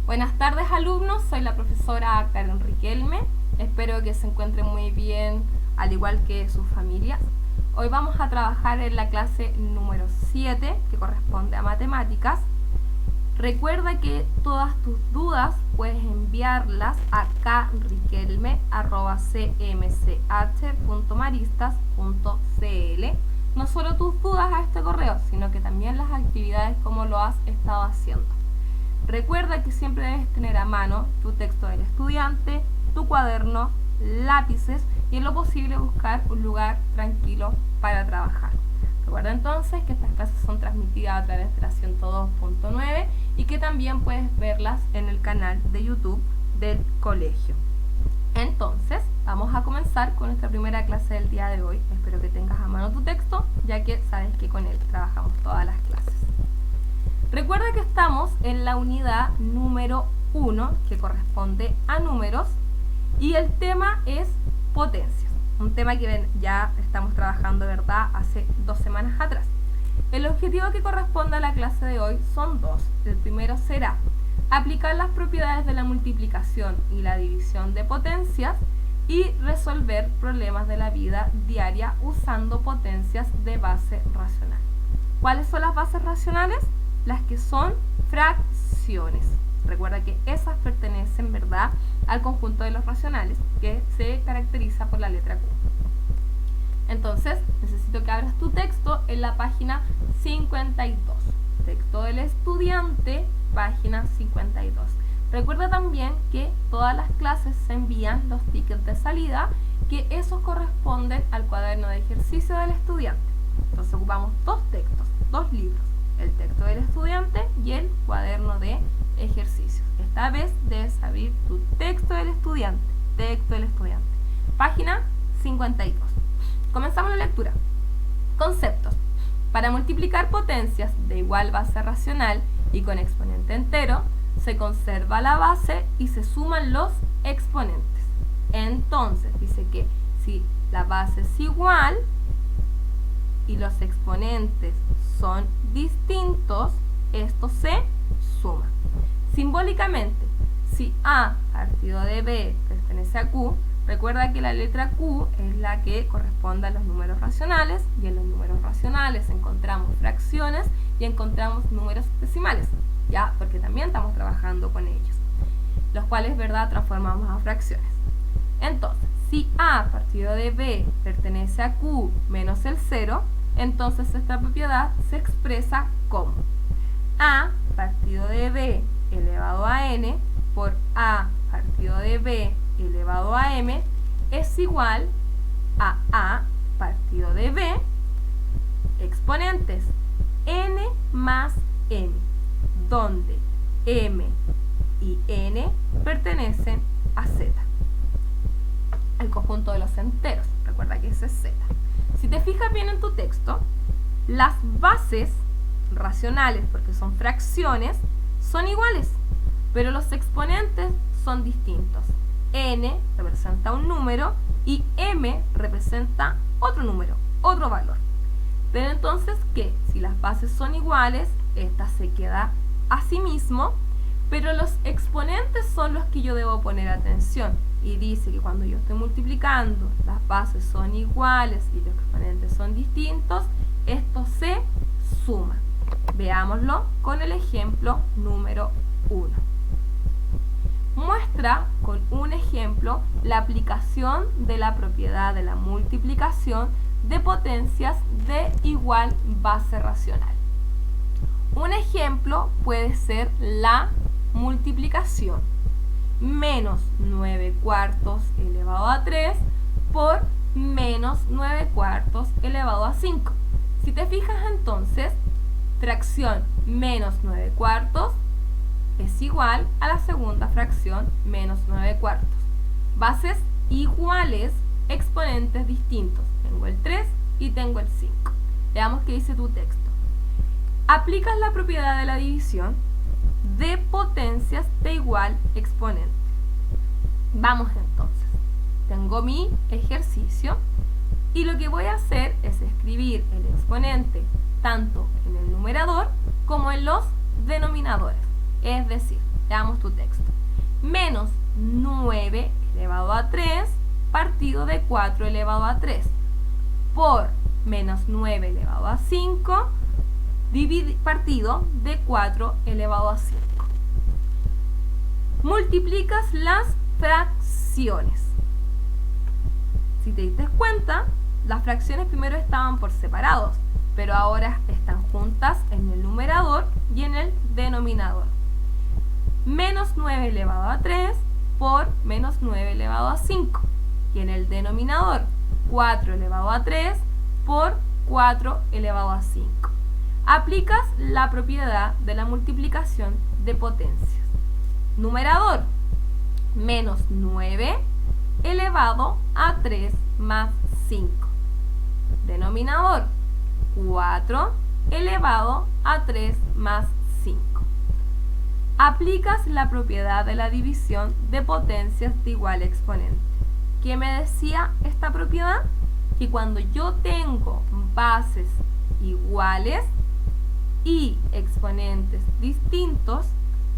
Buenas tardes, alumnos, soy la profesora Karen Riquelme. Espero que se encuentren muy bien, al igual que sus familias. Hoy vamos a trabajar en la clase número 7, que corresponde a matemáticas. Recuerda que todas tus dudas puedes enviarlas a kriquelme@cmch.maristas.cl. No solo tus dudas a este correo, sino que también las actividades como lo has estado haciendo. Recuerda que siempre debes tener a mano tu texto del estudiante, tu cuaderno, lápices y en lo posible buscar un lugar tranquilo para trabajar. Recuerda entonces que estas clases son transmitidas a través de la 102.9 y que también puedes verlas en el canal de YouTube del colegio. Entonces, vamos a comenzar con nuestra primera clase del día de hoy. Espero que tengas a mano tu texto, ya que sabes que con él trabajamos todas las clases. Recuerda que estamos en la unidad número 1, que corresponde a números, y el tema es potencias. Un tema que ya estamos trabajando, ¿verdad?, hace 2 semanas atrás. El objetivo que corresponde a la clase de hoy son 2. El primero será aplicar las propiedades de la multiplicación y la división de potencias y resolver problemas de la vida diaria usando potencias de base racional. ¿Cuáles son las bases racionales? Las que son fracciones. Recuerda que esas pertenecen, ¿verdad?, al conjunto de los racionales, que se caracteriza por la letra Q. Entonces, necesito que abras tu texto en la página 52. Texto del estudiante, página 52. Recuerda también que todas las clases se envían los tickets de salida, que esos corresponden al cuaderno de ejercicio del estudiante. Entonces ocupamos 2 textos, 2 libros. El texto del estudiante y el cuaderno de ejercicios. Esta vez debes abrir tu texto del estudiante. Página 52. Comenzamos la lectura. Conceptos. Para multiplicar potencias de igual base racional y con exponente entero, se conserva la base y se suman los exponentes. Entonces, dice que si la base es igual y los exponentes son distintos, estos se suman. Simbólicamente, si A partido de B pertenece a Q, recuerda que la letra Q es la que corresponde a los números racionales, y en los números racionales encontramos fracciones y encontramos números decimales, ya, porque también estamos trabajando con ellos, los cuales, ¿verdad?, transformamos a fracciones. Entonces, si A partido de B pertenece a Q menos el 0, entonces esta propiedad se expresa como A partido de B elevado a n por A partido de B elevado a m es igual a A partido de B exponentes n más m, donde m y n pertenecen a z, el conjunto de los enteros. Recuerda que ese es z. Si te fijas bien en tu texto, las bases racionales, porque son fracciones, son iguales, pero los exponentes son distintos. N representa un número y m representa otro número, otro valor. Pero entonces, ¿qué? Si las bases son iguales, esta se queda a sí mismo, pero los exponentes son los que yo debo poner atención. Y dice que cuando yo estoy multiplicando, las bases son iguales y los exponentes son distintos, esto se suma. Veámoslo con el ejemplo número 1. Muestra con un ejemplo la aplicación de la propiedad de la multiplicación de potencias de igual base racional. Un ejemplo puede ser la multiplicación menos 9 cuartos elevado a 3 por menos 9 cuartos elevado a 5. Si te fijas entonces, fracción menos 9 cuartos es igual a la segunda fracción menos 9 cuartos. Bases iguales, exponentes distintos. Tengo el 3 y tengo el 5. Veamos qué dice tu texto. Aplicas la propiedad de la división de potencias de igual exponente. Vamos entonces. Tengo mi ejercicio y lo que voy a hacer es escribir el exponente tanto en el numerador como en los denominadores. Es decir, Veamos tu texto. Menos 9 elevado a 3 partido de 4 elevado a 3 por menos 9 elevado a 5 partido de 4 elevado a 5. Multiplicas las fracciones. Si te diste cuenta, las fracciones primero estaban por separados, pero ahora están juntas en el numerador y en el denominador. Menos 9 elevado a 3 por menos 9 elevado a 5. Y en el denominador, 4 elevado a 3 por 4 elevado a 5. Aplicas la propiedad de la multiplicación de potencias. Numerador, menos 9 elevado a 3 más 5. Denominador, 4 elevado a 3 más 5. Aplicas la propiedad de la división de potencias de igual exponente. ¿Qué me decía esta propiedad? Que cuando yo tengo bases iguales y exponentes distintos,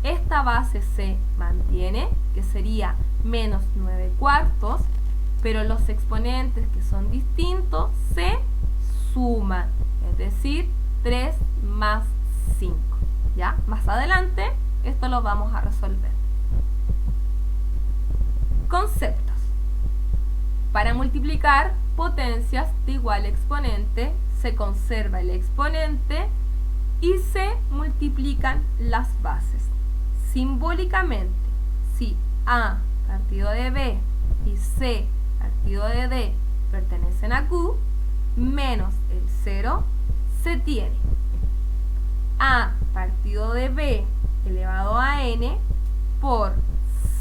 esta base se mantiene, que sería menos 9 cuartos, pero los exponentes que son distintos se suman, es decir, 3 más 5. ¿Ya? Más adelante esto lo vamos a resolver. Conceptos. Para multiplicar potencias de igual exponente, se conserva el exponente y se multiplican las bases. Simbólicamente, si A partido de B y C partido de D pertenecen a Q, menos el 0 se tiene A partido de B elevado a N por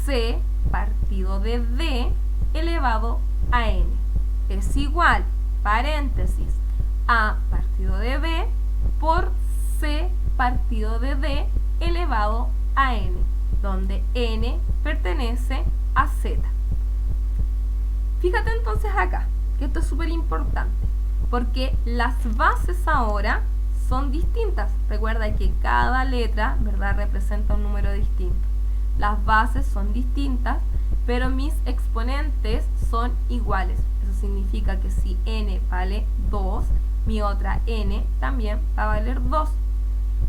C partido de D elevado a N. Es igual, paréntesis, A partido de B por C partido de D elevado a N, donde N pertenece a Z. Fíjate entonces acá, que esto es súper importante, porque las bases ahora son distintas. Recuerda que cada letra, ¿verdad?, representa un número distinto. Las bases son distintas, pero mis exponentes son iguales. Eso significa que si N vale 2, mi otra N también va a valer 2.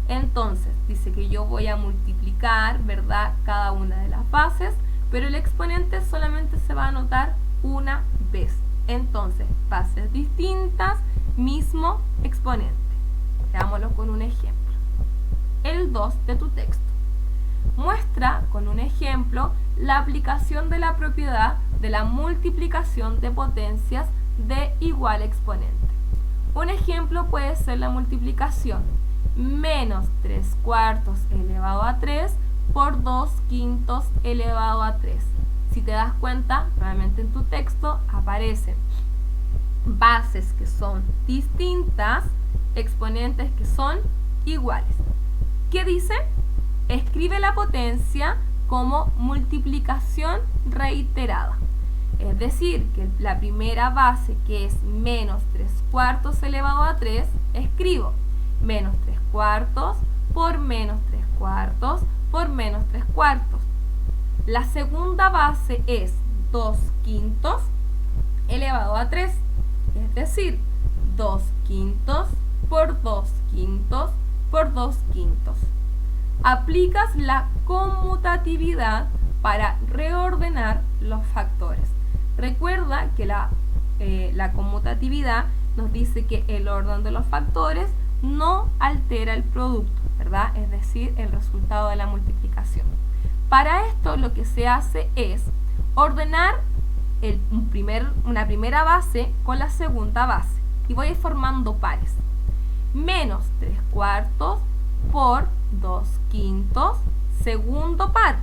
Entonces, dice que yo voy a multiplicar, ¿verdad?, cada una de las bases, pero el exponente solamente se va a anotar una vez. Entonces, bases distintas, mismo exponente. Veámoslo con un ejemplo. El 2 de tu texto. Muestra con un ejemplo la aplicación de la propiedad de la multiplicación de potencias de igual exponente. Un ejemplo puede ser la multiplicación menos 3 cuartos elevado a 3 por 2 quintos elevado a 3. Si te das cuenta, nuevamente en tu texto aparecen bases que son distintas, exponentes que son iguales. ¿Qué dice? Escribe la potencia como multiplicación reiterada. Es decir, que la primera base, que es menos 3 cuartos elevado a 3, escribo menos 3 cuartos por menos 3 cuartos por menos 3 cuartos. La segunda base es 2 quintos elevado a 3, es decir, 2 quintos por 2 quintos por 2 quintos. Aplicas la conmutatividad para reordenar los factores. Recuerda que la conmutatividad nos dice que el orden de los factores no altera el producto, ¿verdad? Es decir, el resultado de la multiplicación. Para esto lo que se hace es ordenar una primera base con la segunda base y voy formando pares. Menos 3 cuartos por 2 quintos, segundo par,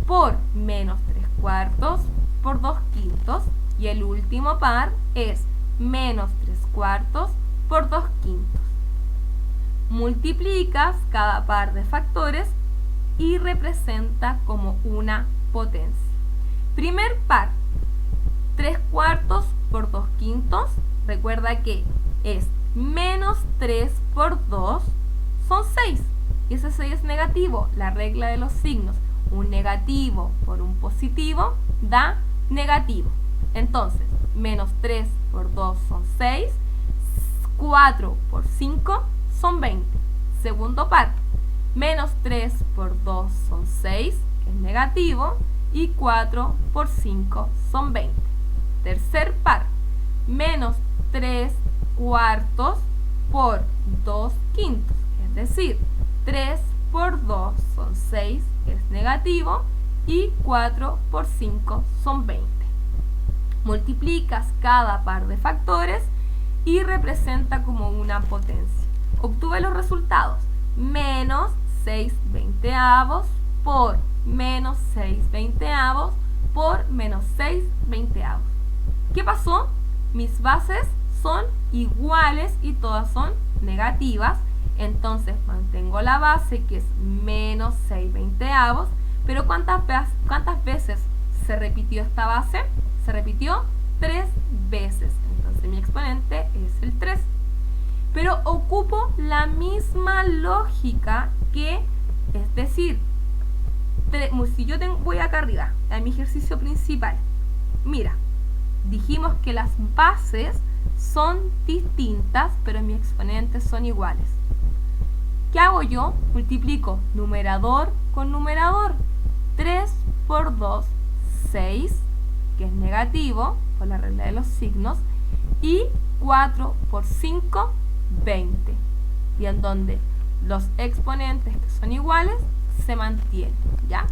por menos 3 cuartos por 2 quintos, y el último par es menos 3 cuartos por 2 quintos. Multiplicas cada par de factores y representa como una potencia. Primer par, 3 cuartos por 2 quintos, recuerda que es menos 3 por 2 son 6. Y ese 6 es negativo, la regla de los signos. un negativo por un positivo da negativo. Entonces, menos 3 por 2 son 6, 4 por 5 son 20. Segundo par, menos 3 por 2 son 6, que es negativo, y 4 por 5 son 20. Tercer par, menos 3 cuartos por 2 quintos, es decir, 3 por 2 son 6, que es negativo, y 4 por 5 son 20. Multiplicas cada par de factores y representa como una potencia. Obtuve los resultados: menos 6 veinteavos por menos 6 veinteavos por menos 6 veinteavos. ¿Qué pasó? Mis bases son iguales y todas son negativas. Entonces mantengo la base, que es menos 6 veinteavos. Pero ¿cuántas veces se repitió esta base? Se repitió 3 veces. Entonces mi exponente es el 3. Pero ocupo la misma lógica que, es decir, si yo voy acá arriba a mi ejercicio principal, mira, dijimos que las bases son distintas, pero mis exponentes son iguales. ¿Qué hago yo? Multiplico numerador con numerador. 3 por 2, 6, que es negativo, por la regla de los signos, y 4 por 5, 20. Y en donde los exponentes que son iguales se mantienen, ¿ya?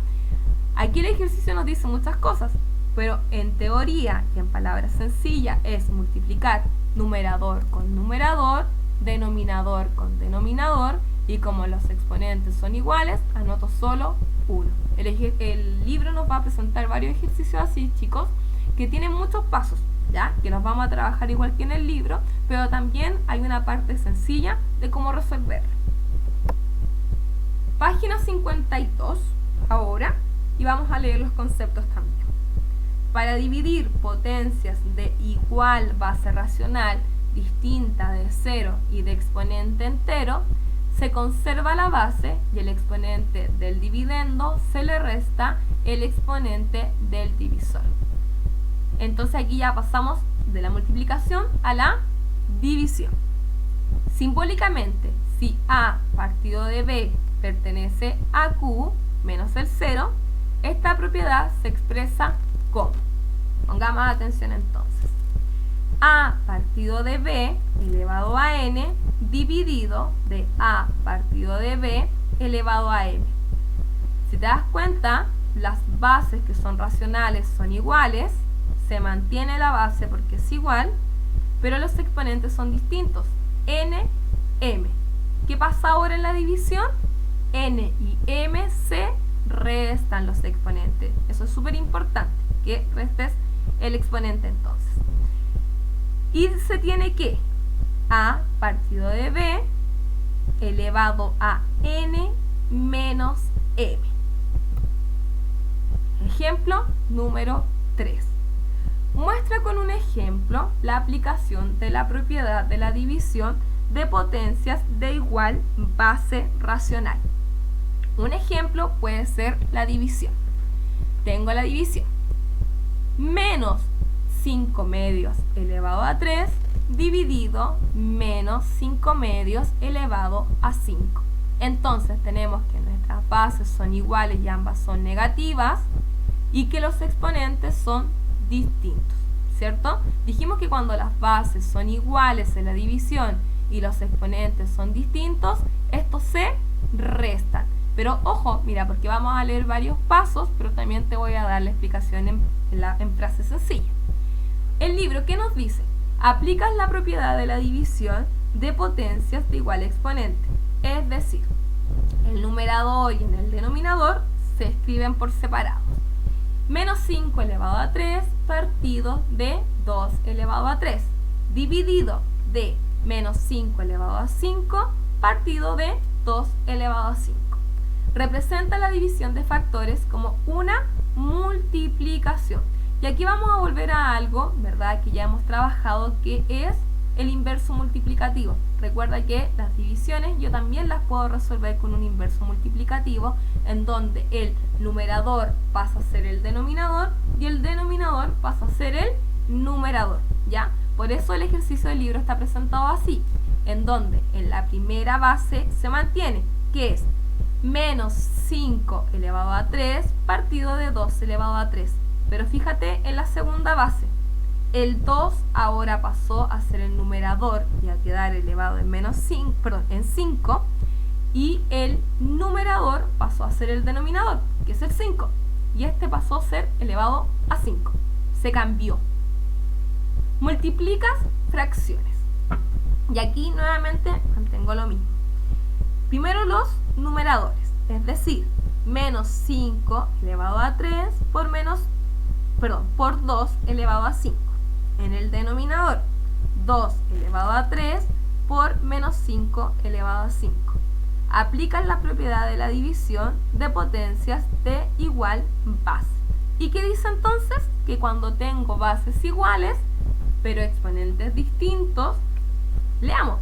Aquí el ejercicio nos dice muchas cosas, pero en teoría y en palabras sencillas es multiplicar numerador con numerador, denominador con denominador, y como los exponentes son iguales, anoto solo uno. El libro nos va a presentar varios ejercicios así, chicos, que tienen muchos pasos, ¿ya? Que los vamos a trabajar igual que en el libro, pero también hay una parte sencilla de cómo resolverlo. Página 52 ahora, y vamos a leer los conceptos también. Para dividir potencias de igual base racional, distinta de 0 y de exponente entero, se conserva la base y el exponente del dividendo se le resta el exponente del divisor. Entonces aquí ya pasamos de la multiplicación a la división. Simbólicamente, si A partido de B pertenece a Q menos el 0, esta propiedad se expresa como, pongamos atención entonces, A partido de B elevado a N dividido de A partido de B elevado a M. Si te das cuenta, las bases que son racionales son iguales, se mantiene la base porque es igual, pero los exponentes son distintos, N, M. ¿Qué pasa ahora en la división? N y M se restan los exponentes. Eso es súper importante, que restes el exponente entonces. Y se tiene que A partido de B elevado a N menos M. Ejemplo número 3. Muestra con un ejemplo la aplicación de la propiedad de la división de potencias de igual base racional. Un ejemplo puede ser la división. Tengo la división. Menos 5 medios elevado a 3 dividido menos 5 medios elevado a 5. Entonces tenemos que nuestras bases son iguales y ambas son negativas y que los exponentes son distintos, ¿cierto? Dijimos que cuando las bases son iguales en la división y los exponentes son distintos, estos se restan. Pero ojo, mira, porque vamos a leer varios pasos, pero también te voy a dar la explicación en frase sencilla. El libro, ¿qué nos dice? Aplicas la propiedad de la división de potencias de igual exponente. Es decir, el numerador y en el denominador se escriben por separados. Menos 5 elevado a 3 partido de 2 elevado a 3. Dividido de menos 5 elevado a 5 partido de 2 elevado a 5. Representa la división de factores como una multiplicación. Y aquí vamos a volver a algo, ¿verdad?, que ya hemos trabajado, que es el inverso multiplicativo. Recuerda que las divisiones yo también las puedo resolver con un inverso multiplicativo, en donde el numerador pasa a ser el denominador y el denominador pasa a ser el numerador, ¿ya? Por eso el ejercicio del libro está presentado así, en donde en la primera base se mantiene, que es menos 5 elevado a 3 partido de 2 elevado a 3. Pero fíjate en la segunda base, el 2 ahora pasó a ser el numerador y a quedar elevado en en 5, y el numerador pasó a ser el denominador, que es el 5, y este pasó a ser elevado a 5. Se cambió. Multiplicas fracciones. Y aquí nuevamente mantengo lo mismo. Primero los numeradores, es decir, menos 5 elevado a 3 por 2 elevado a 5. En el denominador, 2 elevado a 3 por menos 5 elevado a 5. Aplican la propiedad de la división de potencias de igual base. ¿Y qué dice entonces? Que cuando tengo bases iguales, pero exponentes distintos, leamos,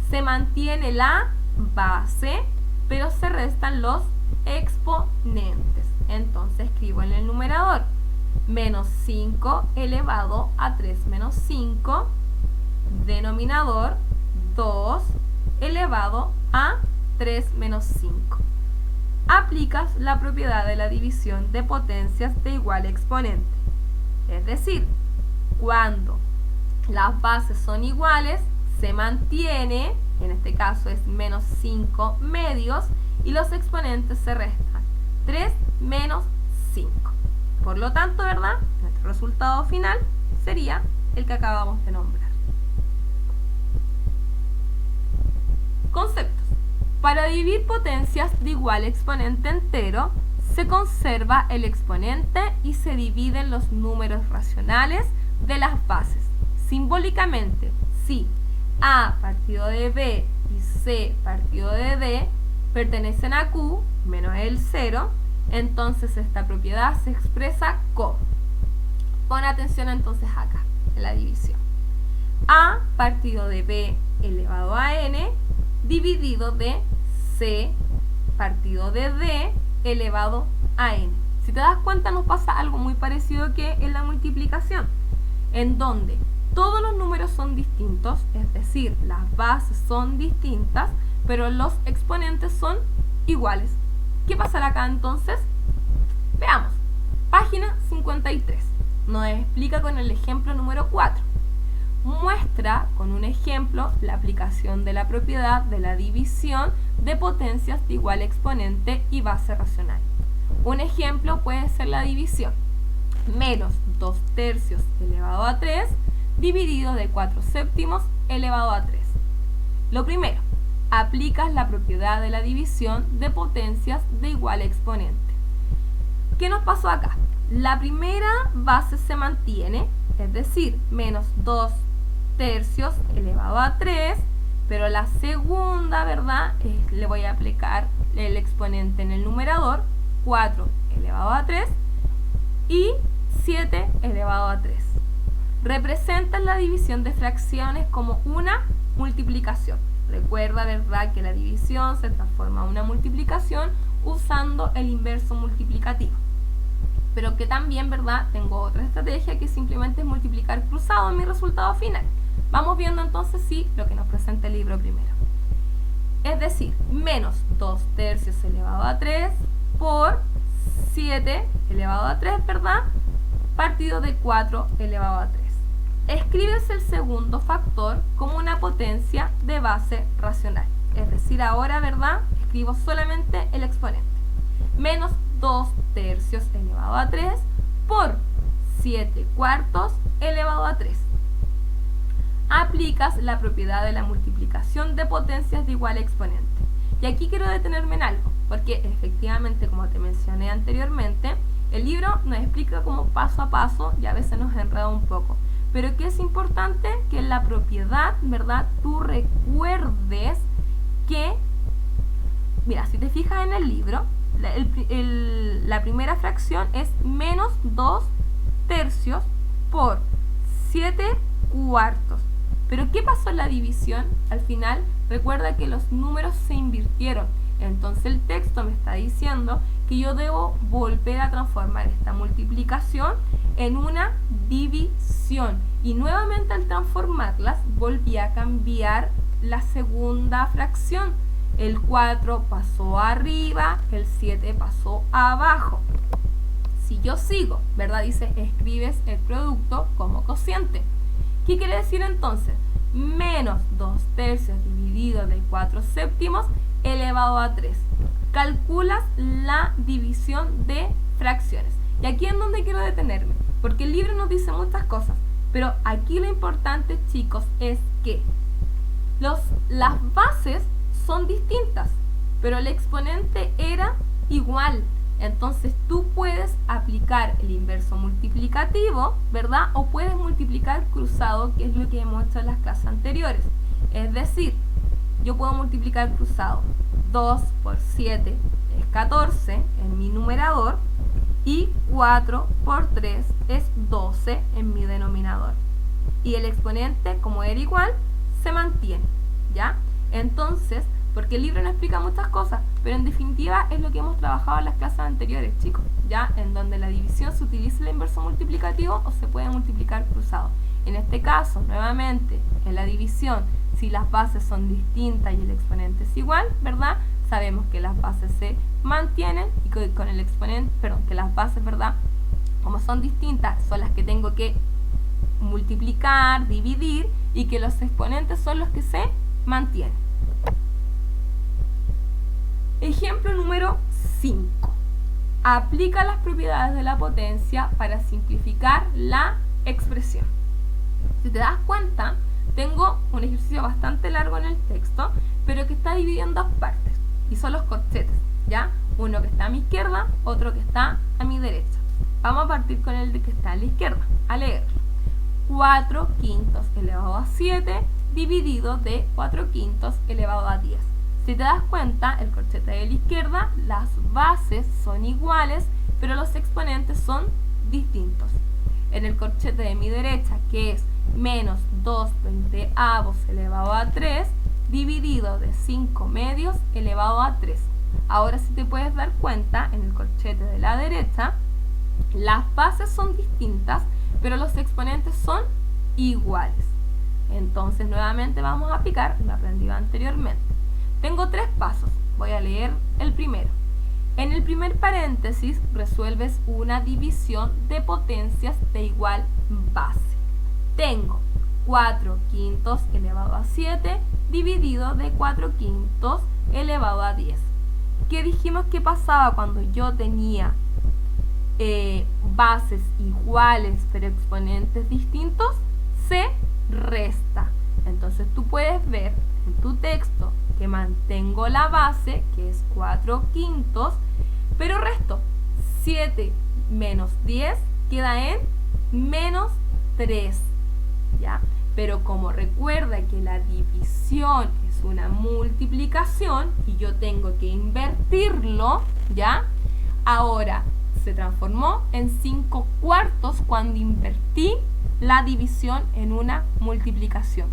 se mantiene la base, pero se restan los exponentes. Entonces escribo en el numerador menos 5 elevado a 3 menos 5, denominador 2 elevado a 3 menos 5. Aplicas la propiedad de la división de potencias de igual exponente. Es decir, cuando las bases son iguales, se mantiene, en este caso es menos 5 medios, y los exponentes se restan. 3 menos 5. Por lo tanto, ¿verdad? Nuestro resultado final sería el que acabamos de nombrar. Conceptos. Para dividir potencias de igual exponente entero, se conserva el exponente y se dividen los números racionales de las bases. Simbólicamente, si A partido de B y C partido de D pertenecen a Q menos el 0, entonces esta propiedad se expresa como, pon atención entonces acá, en la división, A partido de B elevado a N dividido de C partido de D elevado a N. Si te das cuenta, nos pasa algo muy parecido que en la multiplicación, en donde todos los números son distintos, es decir, las bases son distintas, pero los exponentes son iguales. ¿Qué pasará acá entonces? Veamos. Página 53. Nos explica con el ejemplo número 4. Muestra con un ejemplo la aplicación de la propiedad de la división de potencias de igual exponente y base racional. Un ejemplo puede ser la división. Menos 2 tercios elevado a 3 dividido de 4 séptimos elevado a 3. Lo primero, aplicas la propiedad de la división de potencias de igual exponente. ¿Qué nos pasó acá? La primera base se mantiene, es decir, menos 2 tercios elevado a 3, pero la segunda, ¿verdad? Le voy a aplicar el exponente en el numerador, 4 elevado a 3 y 7 elevado a 3. Representan la división de fracciones como una multiplicación. Recuerda, ¿verdad?, que la división se transforma en una multiplicación usando el inverso multiplicativo. Pero que también, ¿verdad?, tengo otra estrategia que simplemente es multiplicar cruzado en mi resultado final. Vamos viendo entonces lo que nos presenta el libro primero. Es decir, menos 2 tercios elevado a 3 por 7 elevado a 3, ¿verdad?, partido de 4 elevado a 3. Escribes el segundo factor como una potencia de base racional. Es decir, ahora, ¿verdad?, escribo solamente el exponente. Menos 2 tercios elevado a 3 por 7 cuartos elevado a 3. Aplicas la propiedad de la multiplicación de potencias de igual exponente. Y aquí quiero detenerme en algo, porque efectivamente, como te mencioné anteriormente, el libro nos explica como paso a paso y a veces nos enreda un poco. Pero que es importante que en la propiedad, ¿verdad?, tú recuerdes que, mira, si te fijas en el libro, la primera fracción es menos 2 tercios por 7 cuartos. Pero ¿qué pasó en la división? Al final, recuerda que los números se invirtieron. Entonces el texto me está diciendo que yo debo volver a transformar esta multiplicación en una división. Y nuevamente al transformarlas, volví a cambiar la segunda fracción. El 4 pasó arriba, el 7 pasó abajo. Si yo sigo, ¿verdad? Dice, escribes el producto como cociente. ¿Qué quiere decir entonces? Menos 2/3 dividido de 4/7 elevado a 3. Calculas la división de fracciones. Y aquí es donde quiero detenerme, porque el libro nos dice muchas cosas, pero aquí lo importante, chicos, es que las bases son distintas, pero el exponente era igual. Entonces tú puedes aplicar el inverso multiplicativo, ¿verdad? O puedes multiplicar cruzado, que es lo que hemos hecho en las clases anteriores. Es decir, yo puedo multiplicar cruzado. 2 por 7 es 14 en mi numerador y 4 por 3 es 12 en mi denominador. Y el exponente, como era igual, se mantiene, ¿ya? Entonces, porque el libro no explica muchas cosas, pero en definitiva es lo que hemos trabajado en las clases anteriores, chicos, ¿ya? En donde la división se utiliza el inverso multiplicativo o se puede multiplicar cruzado. En este caso, nuevamente, en la división, si las bases son distintas y el exponente es igual, ¿verdad? Sabemos que las bases se mantienen y con el exponente, que las bases, ¿verdad? Como son distintas, son las que tengo que multiplicar, dividir, y que los exponentes son los que se mantienen. Ejemplo número 5. Aplica las propiedades de la potencia para simplificar la expresión. Si te das cuenta, tengo un ejercicio bastante largo en el texto, pero que está dividido en dos partes, y son los corchetes, ¿ya? Uno que está a mi izquierda, otro que está a mi derecha. Vamos a partir con el de que está a la izquierda, a leerlo. 4/5 elevado a 7 dividido de 4/5 elevado a 10. Si te das cuenta, el corchete de la izquierda, las bases son iguales, pero los exponentes son distintos. En el corchete de mi derecha, que es menos 2/20 elevado a 3, dividido de 5/2 elevado a 3. Ahora, si te puedes dar cuenta, en el corchete de la derecha, las bases son distintas, pero los exponentes son iguales. Entonces, nuevamente vamos a aplicar lo aprendido anteriormente. Tengo 3 pasos. Voy a leer el primero. En el primer paréntesis resuelves una división de potencias de igual base. Tengo 4/5 elevado a 7 dividido de 4/5 elevado a 10. ¿Qué dijimos que pasaba cuando yo tenía bases iguales pero exponentes distintos? Se resta. Entonces tú puedes ver en tu texto que mantengo la base, que es 4/5, pero resto. 7 menos 10 queda en menos 3, ¿ya? Pero como recuerda que la división es una multiplicación y yo tengo que invertirlo, ¿ya? Ahora se transformó en 5/4 cuando invertí la división en una multiplicación.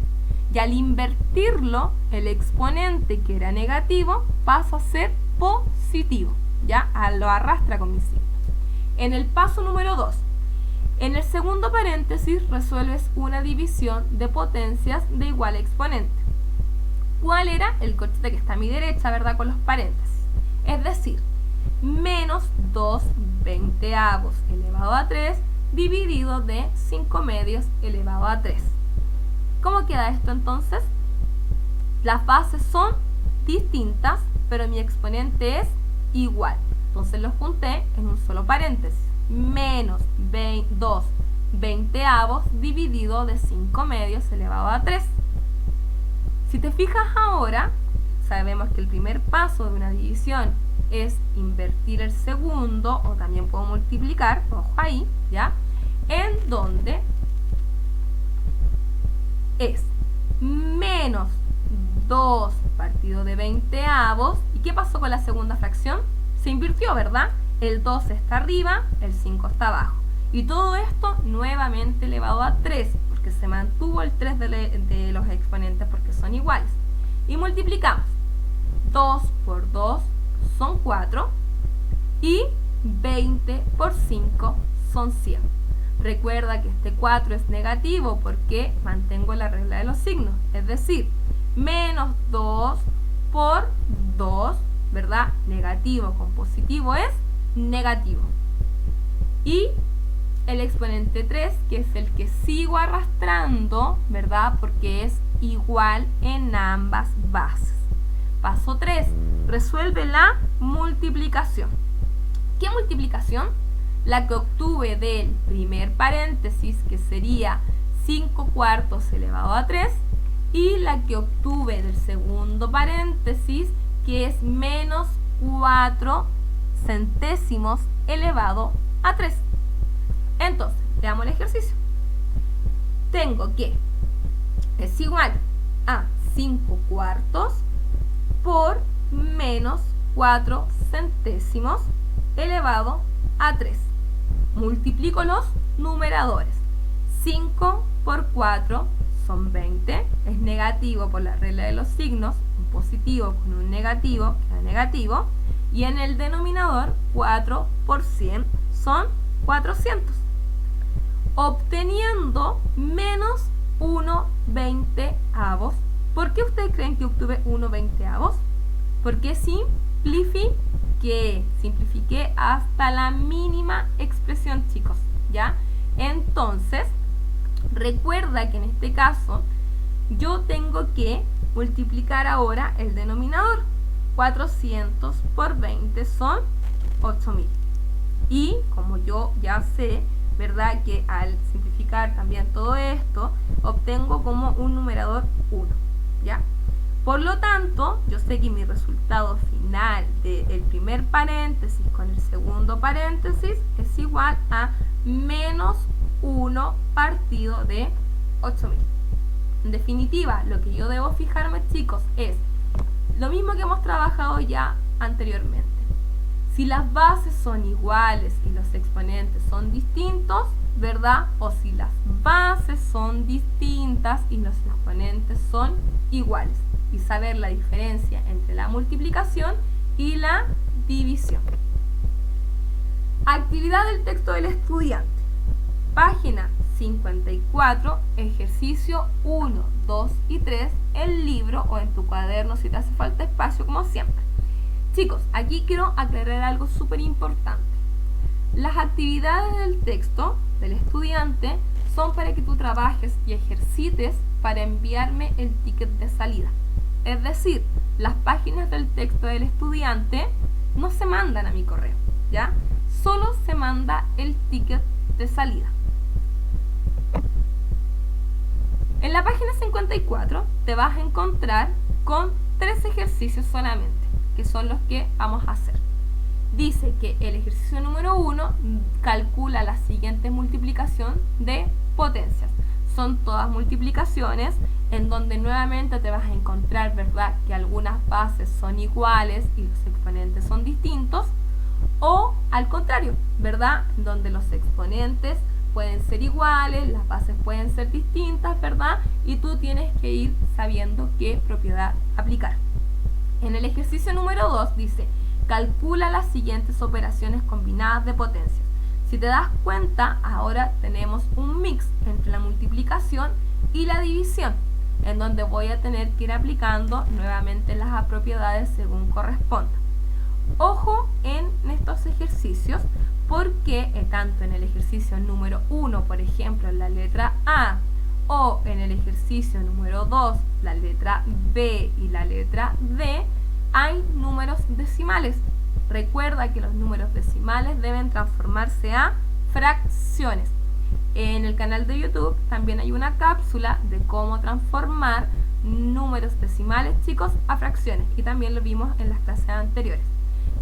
Y al invertirlo, el exponente que era negativo pasa a ser positivo, ¿ya? Lo arrastra con mi signo. En el paso número 2, en el segundo paréntesis resuelves una división de potencias de igual exponente. ¿Cuál era? El corchete que está a mi derecha, ¿verdad? Con los paréntesis. Es decir, menos 2/20 elevado a 3 dividido de 5/2 elevado a 3. ¿Cómo queda esto entonces? Las bases son distintas, pero mi exponente es igual. Entonces los junté en un solo paréntesis. Menos 2/20 dividido de 5/2 elevado a 3. Si te fijas ahora, sabemos que el primer paso de una división es invertir el segundo, o también puedo multiplicar, ojo ahí, ¿ya? En donde es menos 2 partido de 20avos. ¿Y qué pasó con la segunda fracción? Se invirtió, ¿verdad? El 2 está arriba, el 5 está abajo. Y todo esto nuevamente elevado a 3, porque nuevamente se mantuvo el 3 de los exponentes porque son iguales. Y multiplicamos. 2 por 2 son 4 y 20 por 5 son 100. Recuerda que este 4 es negativo porque mantengo la regla de los signos, es decir, menos 2 por 2, ¿verdad? Negativo con positivo es negativo. Y el exponente 3, que es el que sigo arrastrando, ¿verdad? Porque es igual en ambas bases. Paso 3, resuelve la multiplicación. ¿Qué multiplicación? La que obtuve del primer paréntesis, que sería 5 cuartos elevado a 3, y la que obtuve del segundo paréntesis, que es menos 4 centésimos elevado a 3. Entonces, veamos el ejercicio. Tengo que es igual a 5 cuartos por menos 4 centésimos elevado a 3. Multiplico los numeradores. 5 por 4 son 20. Es negativo por la regla de los signos. Un positivo con un negativo queda negativo. Y en el denominador, 4 por 100 son 400. Obteniendo menos 1/20. ¿Por qué ustedes creen que obtuve 1/20? Porque simplifiqué hasta la mínima expresión, chicos, ¿ya? Entonces, recuerda que en este caso yo tengo que multiplicar ahora el denominador. 400 por 20 son 8000. Y como yo ya sé, ¿verdad? Que al simplificar también todo esto, obtengo como un numerador 1, ¿ya? Por lo tanto, yo sé que mi resultado final del primer paréntesis con el segundo paréntesis es igual a menos 1 partido de 8000. En definitiva, lo que yo debo fijarme, chicos, es lo mismo que hemos trabajado ya anteriormente. Si las bases son iguales y los exponentes son distintos, ¿verdad? O si las bases son distintas y los exponentes son iguales. Y saber la diferencia entre la multiplicación y la división. Actividad del texto del estudiante. Página 54, ejercicio 1, 2 y 3, el libro o en tu cuaderno si te hace falta espacio, como siempre. Chicos, aquí quiero aclarar algo súper importante. Las actividades del texto del estudiante son para que tú trabajes y ejercites para enviarme el ticket de salida. Es decir, las páginas del texto del estudiante no se mandan a mi correo, ¿ya? Solo se manda el ticket de salida. En la página 54 te vas a encontrar con 3 ejercicios solamente, que son los que vamos a hacer. Dice que el ejercicio número 1 calcula la siguiente multiplicación de potencias. Son todas multiplicaciones en donde nuevamente te vas a encontrar, ¿verdad?, que algunas bases son iguales y los exponentes son distintos, o al contrario, ¿verdad?, donde los exponentes pueden ser iguales, las bases pueden ser distintas, ¿verdad?, y tú tienes que ir sabiendo qué propiedad aplicar. En el ejercicio número 2 dice, calcula las siguientes operaciones combinadas de potencias. Si te das cuenta, ahora tenemos un mix entre la multiplicación y la división, en donde voy a tener que ir aplicando nuevamente las propiedades según corresponda. Ojo en estos ejercicios, porque tanto en el ejercicio número 1, por ejemplo, la letra A, o en el ejercicio número 2, la letra B y la letra D, hay números decimales. Recuerda que los números decimales deben transformarse a fracciones. En el canal de YouTube también hay una cápsula de cómo transformar números decimales, chicos, a fracciones. Y también lo vimos en las clases anteriores.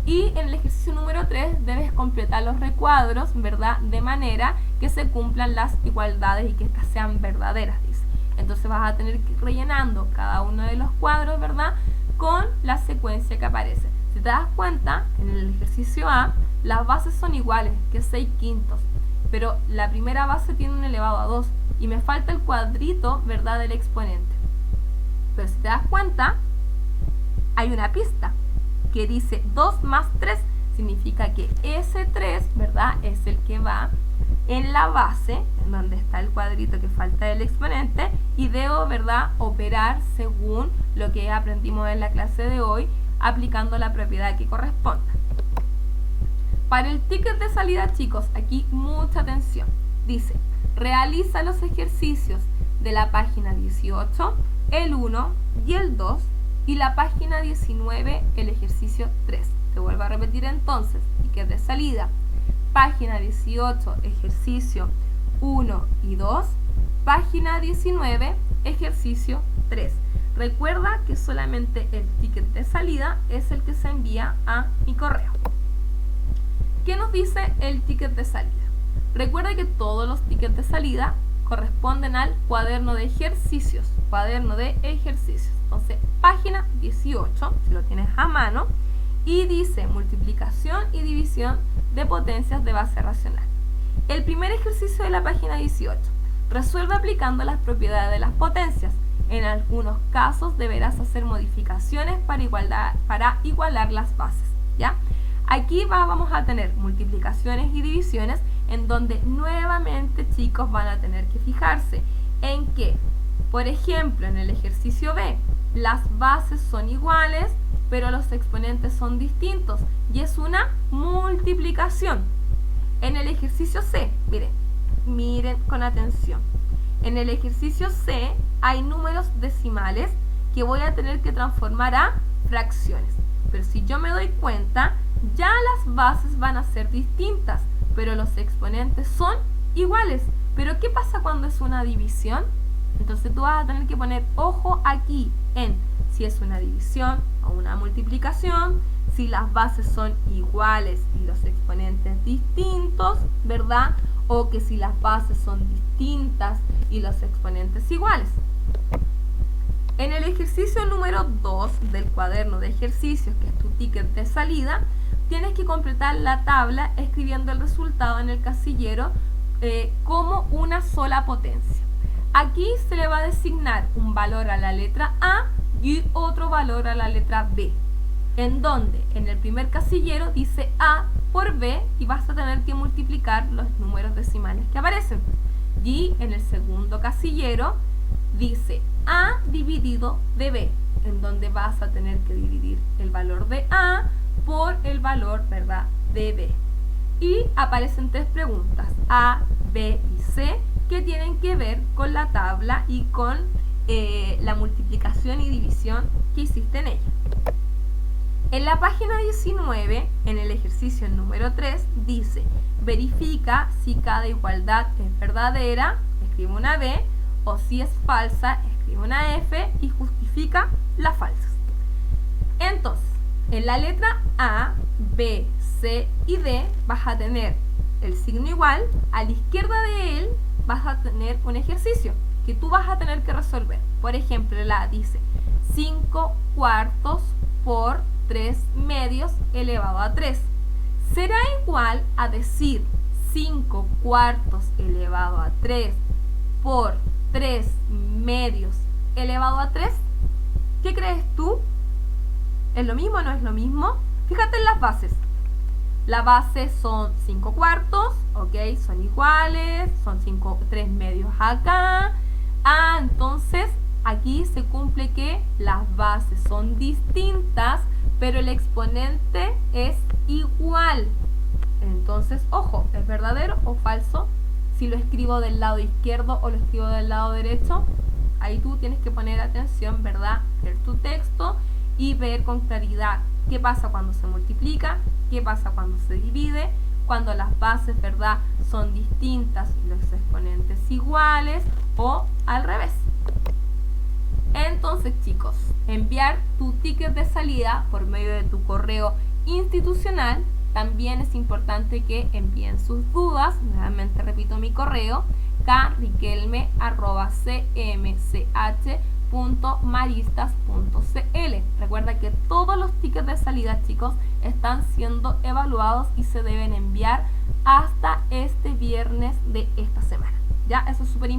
Y en el ejercicio número 3 debes completar los recuadros, ¿verdad?, de manera que se cumplan las igualdades y que éstas sean verdaderas, dice. Entonces vas a tener que ir rellenando cada uno de los cuadros, ¿verdad?, con la secuencia que aparece. Si te das cuenta, en el ejercicio A, las bases son iguales, que es 6/5. pero la primera base tiene un elevado a 2 y me falta el cuadrito, ¿verdad?, del exponente. Pero si te das cuenta, hay una pista que dice 2 más 3, significa que ese 3, ¿verdad?, es el que va en la base, en donde está el cuadrito que falta del exponente, y debo, ¿verdad?, operar según lo que aprendimos en la clase de hoy, aplicando la propiedad que corresponda. Para el ticket de salida, chicos, aquí mucha atención. Dice, realiza los ejercicios de la página 18, el 1 y el 2, y la página 19, el ejercicio 3. Te vuelvo a repetir entonces, ticket de salida, página 18, ejercicio 1 y 2, página 19, ejercicio 3. Recuerda que solamente el ticket de salida es el que se envía a mi correo. ¿Qué nos dice el ticket de salida? Recuerda que todos los tickets de salida corresponden al cuaderno de ejercicios. Cuaderno de ejercicios. Entonces, página 18, si lo tienes a mano, y dice multiplicación y división de potencias de base racional. El primer ejercicio de la página 18. Resuelve aplicando las propiedades de las potencias. En algunos casos deberás hacer modificaciones para igualar las bases, ¿ya? Aquí vamos a tener multiplicaciones y divisiones, en donde nuevamente, chicos, van a tener que fijarse en que, por ejemplo, en el ejercicio B, las bases son iguales, pero los exponentes son distintos, y es una multiplicación. En el ejercicio C, miren con atención. En el ejercicio C hay números decimales que voy a tener que transformar a fracciones. Pero si yo me doy cuenta, ya las bases van a ser distintas, pero los exponentes son iguales. Pero ¿qué pasa cuando es una división? Entonces tú vas a tener que poner ojo aquí en si es una división o una multiplicación, si las bases son iguales y los exponentes distintos, ¿verdad? O que si las bases son distintas y los exponentes iguales. En el ejercicio número 2 del cuaderno de ejercicios, que es tu ticket de salida, tienes que completar la tabla escribiendo el resultado en el casillero como una sola potencia. Aquí se le va a designar un valor a la letra A y otro valor a la letra B, en donde en el primer casillero dice A por B y vas a tener que multiplicar los números decimales que aparecen. Y en el segundo casillero dice A dividido de B, en donde vas a tener que dividir el valor de A por el valor, ¿verdad?, de B. Y aparecen 3 preguntas, A, B y C, que tienen que ver con la tabla y con la multiplicación y división que hiciste en ella. En la página 19, en el ejercicio número 3, dice, verifica si cada igualdad es verdadera, escribe una B, o si es falsa, escribe una F y justifica las falsas. Entonces, en la letra A, B, C y D vas a tener el signo igual, a la izquierda de él vas a tener un ejercicio que tú vas a tener que resolver. Por ejemplo, la A dice 5 cuartos por 3 medios elevado a 3. ¿Será igual a decir 5 cuartos elevado a 3 por 3 medios elevado a 3? ¿Qué crees tú? ¿Es lo mismo o no es lo mismo? Fíjate en las bases. La base son 5 cuartos, ¿ok? Son iguales, son 3 medios acá. Entonces aquí se cumple que las bases son distintas, pero el exponente es igual. Entonces, ojo, ¿es verdadero o falso? Si lo escribo del lado izquierdo o lo escribo del lado derecho, ahí tú tienes que poner atención, ¿verdad? Ver tu texto y ver con claridad qué pasa cuando se multiplica, qué pasa cuando se divide, cuando las bases, ¿verdad?, son distintas y los exponentes iguales, o al revés. Entonces, chicos, enviar tu ticket de salida por medio de tu correo institucional. También es importante que envíen sus dudas. Nuevamente repito mi correo, kriquelme@cmch.maristas.cl. Recuerda que todos los tickets de salida, chicos, están siendo evaluados y se deben enviar hasta este viernes de esta semana. Ya, eso es súper importante.